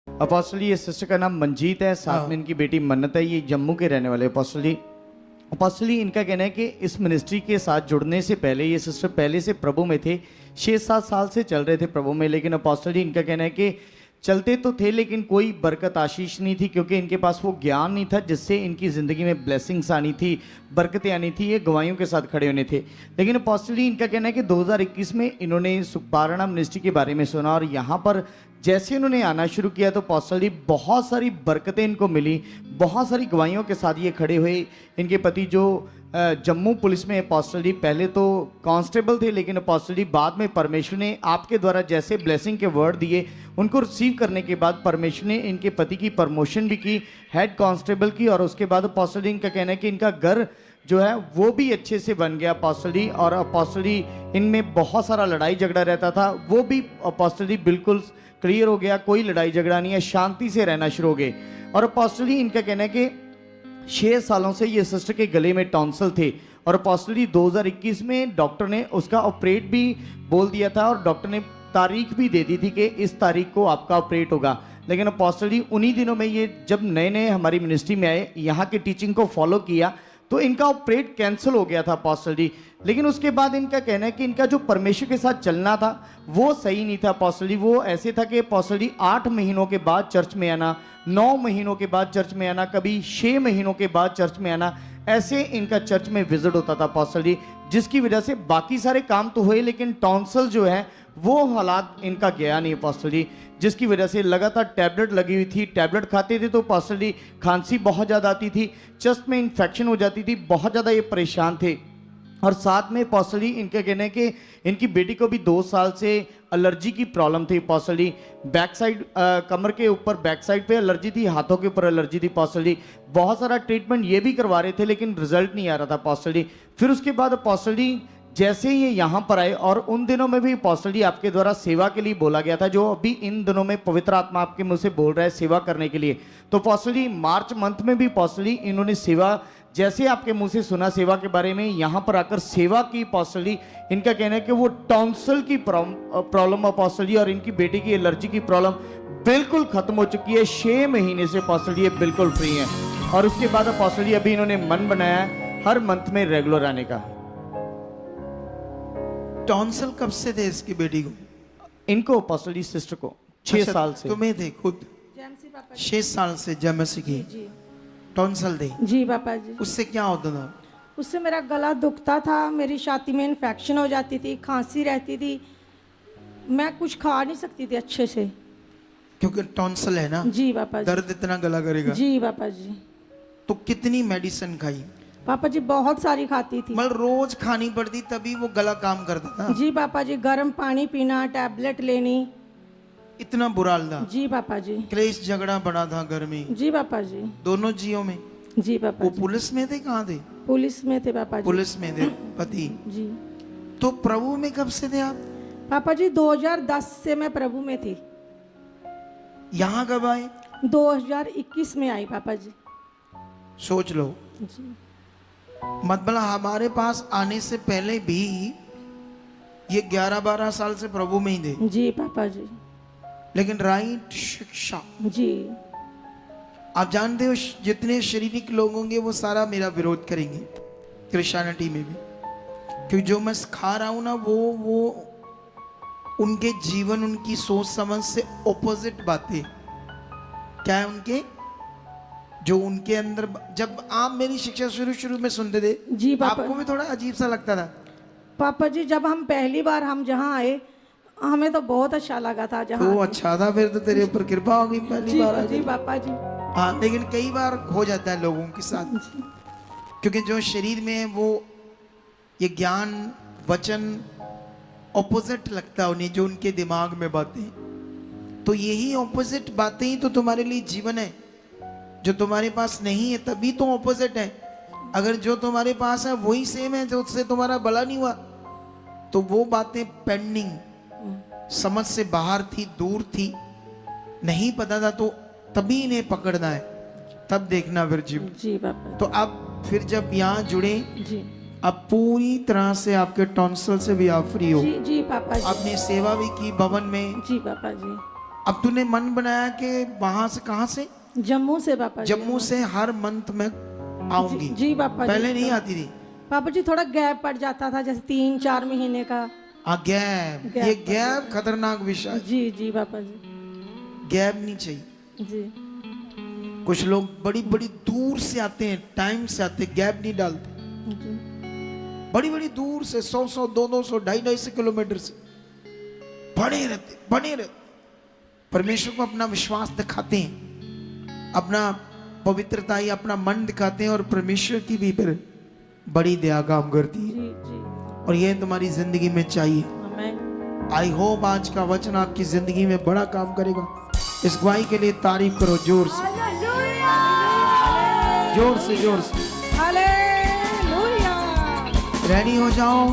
Apostle जी, ये sister का नाम मंजीत है, साथ में इनकी बेटी मन्नत है। ये जम्मू के रहने वाले अपोस्टल जी इनका कहना है कि इस मिनिस्ट्री के साथ जुड़ने से पहले ये सिस्टर पहले से प्रभु में थे, 6-7 साल से चल रहे थे प्रभु में। लेकिन अपोस्टल जी इनका कहना है कि चलते तो थे लेकिन कोई बरकत आशीष नहीं थी, क्योंकि इनके पास वो ज्ञान नहीं था जिससे इनकी ज़िंदगी में ब्लेसिंग्स आनी थी, बरकतें आनी थी। ये गवाहियों के साथ खड़े होने थे। लेकिन अपोस्टल जी इनका कहना है कि 2021 में इन्होंने सुखपारणा मिनिस्ट्री के बारे में सुना और यहाँ पर जैसे इन्होंने आना शुरू किया तो अपोस्टल जी बहुत सारी बरकतें इनको मिली, बहुत सारी गवाहियों के साथ ये खड़े हुए। इनके पति जो जम्मू पुलिस में अपोस्टल जी पहले तो कांस्टेबल थे, लेकिन अपोस्टल जी बाद में परमेश्वर ने आपके द्वारा जैसे ब्लेसिंग के वर्ड दिए उनको रिसीव करने के बाद परमेश्वर ने इनके पति की प्रमोशन भी की, हेड कांस्टेबल की। और उसके बाद अपोस्टल जी इनका कहना है कि इनका घर जो है वो भी अच्छे से बन गया अपोस्टल जी। और अपोस्टल जी इनमें बहुत सारा लड़ाई झगड़ा रहता था, वो भी अपोस्टल जी बिल्कुल क्लियर हो गया, कोई लड़ाई झगड़ा नहीं है, शांति से रहना शुरू हो गए। और अपोस्टल जी इनका कहना है कि 6 सालों से ये सिस्टर के गले में टॉन्सिल थे और अपोस्टल जी 2021 में डॉक्टर ने उसका ऑपरेट भी बोल दिया था और डॉक्टर ने तारीख भी दे दी थी कि इस तारीख को आपका ऑपरेट होगा। लेकिन अपोस्टल जी उन्हीं दिनों में ये जब नए नए हमारी मिनिस्ट्री में आए, यहाँ की टीचिंग को फॉलो किया तो इनका ऑपरेट कैंसिल हो गया था अपोस्टल जी। लेकिन उसके बाद इनका कहना है कि इनका जो परमेश्वर के साथ चलना था वो सही नहीं था अपोस्टल जी। वो ऐसे था कि अपोस्टल जी 8 महीनों के बाद चर्च में आना, 9 महीनों के बाद चर्च में आना, कभी 6 महीनों के बाद चर्च में आना, ऐसे इनका चर्च में विजिट होता था अपोस्टल जी। जिसकी वजह से बाकी सारे काम तो हुए लेकिन टॉन्सिल जो है वो हालात इनका गया नहीं अपोस्टल जी, जिसकी वजह से लगातार टैबलेट लगी हुई थी। टैबलेट खाते थे तो अपोस्टल जी खांसी बहुत ज़्यादा आती थी, चेस्ट में इन्फेक्शन हो जाती थी, बहुत ज़्यादा ये परेशान थे। और साथ में अपोस्टल जी इनके कहने कि इनकी बेटी को भी 2 साल से एलर्जी की प्रॉब्लम थी अपोस्टल जी। बैक साइड कमर के ऊपर बैक साइड पे एलर्जी थी, हाथों के ऊपर एलर्जी थी अपोस्टल जी। बहुत सारा ट्रीटमेंट ये भी करवा रहे थे लेकिन रिजल्ट नहीं आ रहा था अपोस्टल जी। फिर उसके बाद अपोस्टल जी जैसे ही ये यहाँ पर आए और उन दिनों में भी अपोस्टल जी आपके द्वारा सेवा के लिए बोला गया था, जो अभी इन दिनों में पवित्र आत्मा आपके मुंह से बोल रहा है सेवा करने के लिए। तो अपोस्टल जी मार्च मंथ में भी अपोस्टल जी इन्होंने सेवा जैसे आपके मुंह से सुना सेवा के बारे में, यहाँ पर आकर सेवा की अपोस्टल जी। इनका कहना है कि वो टॉन्सिल की प्रॉब्लम अपोस्टल जी और इनकी बेटी की एलर्जी की प्रॉब्लम बिल्कुल खत्म हो चुकी है। 6 महीने से अपोस्टल जी ये बिल्कुल फ्री हैं। और उसके बाद अपोस्टल जी अभी इन्होंने मन बनाया है हर मंथ में रेगुलर आने का। टॉन्सिल कब से थे इसकी बेटी को? इनको अपोस्टल जी सिस्टर को 6 साल से। तुम्हें थे खुद 6 साल से जमसी की टॉन्सिल थे? जी पापा जी। उससे क्या होता था? उससे मेरा गला दुखता था, मेरी छाती में इन्फेक्शन हो जाती थी, खांसी रहती थी, मैं कुछ खा नहीं सकती थी अच्छे से, क्योंकि टॉन्सिल है ना। जी पापा जी। दर्द इतना गला करेगा। जी पापा जी। तो कितनी मेडिसिन खाई? पापा जी बहुत सारी खाती थी। मतलब रोज खानी पड़ती तभी वो गला काम करता था? जी पापा जी, गर्म पानी पीना, टैबलेट लेनी। इतना बुरा हाल था? जी पापा जी। क्लेश झगड़ा बड़ा था घर में? जी पापा जी। दोनों जियों में? जी पापा वो जी। पुलिस में थे? कहाँ थे? पुलिस में थे पापा जी। पुलिस में थे पति? जी। तो प्रभु में कब से थे आप? पापा जी 2010 से मैं प्रभु में थी। यहाँ कब आए? 2021 में आई पापा जी। सोच लो। जी। मतलब हमारे पास आने से पहले भी ये 11-12 साल से प्रभु में ही थे। जी पापा जी। लेकिन राइट शिक्षा। जी। आप जानते हो जितने शारीरिक लोग होंगे वो सारा मेरा विरोध करेंगे, क्रिश्चियनिटी में भी, क्योंकि जो मैं सिखा रहा हूं ना वो उनके जीवन, उनकी सोच समझ से ऑपोजिट बातें। क्या है उनके, जो उनके अंदर, जब आप मेरी शिक्षा शुरू में सुनते थे जी पापा, आपको भी थोड़ा अजीब सा लगता था? पापा जी जब हम पहली बार हम जहाँ आए हमें तो बहुत अच्छा लगा था। जहाँ तो अच्छा था, फिर तो तेरे ऊपर कृपा होगी पहली बार आ जी गई। पापा जी। हाँ, लेकिन कई बार हो जाता है लोगों के साथ, क्योंकि जो शरीर में है वो ये ज्ञान वचन ऑपोजिट लगता है उन्हें, जो उनके दिमाग में बातें, तो यही ऑपोजिट बातें ही तो तुम्हारे लिए जीवन है। जो तुम्हारे पास नहीं है तभी तो ऑपोजिट है। अगर जो तुम्हारे पास है वही सेम है, जो उससे तुम्हारा भला नहीं हुआ, तो वो बातें पेंडिंग, समझ से बाहर थी, दूर थी, नहीं पता था, तो तभी इन्हें पकड़ना है, तब देखना फिर जीवन। जी पापा। तो अब फिर जब यहाँ जुड़े, जी। अब पूरी तरह से आपके टॉन्सिल से भी आप फ्री हो। जी जी पापा जी। आपने सेवा भी की भवन में। जी पापा जी। अब तूने मन बनाया कि वहां से, कहां से? जम्मू से पापा जी। जम्मू से हर मंथ में आऊंगी। जी पापा जी। पहले नहीं आती थी? पापा जी थोड़ा गैप पड़ जाता था, जैसे 3-4 महीने का। गैप, ये गैप खतरनाक विषय है। जी जी पापा जी। गैप नहीं चाहिए। जी कुछ लोग बड़ी बड़ी दूर से आते हैं, टाइम से आते हैं, गैप नहीं डालते। जी बड़ी बड़ी दूर से 100-100, 200, 250 किलोमीटर से बने रहते परमेश्वर को अपना विश्वास दिखाते हैं, अपना पवित्रता या अपना मन दिखाते हैं, और परमेश्वर की भी फिर बड़ी दया काम करती है। जी जी। और ये तुम्हारी जिंदगी में चाहिए। आमीन। आई होप आज का वचन आपकी जिंदगी में बड़ा काम करेगा। इस गवाही के लिए तारीफ करो जोर से, जोर से, जोर से। हालेलुया। रेडी हो जाओ।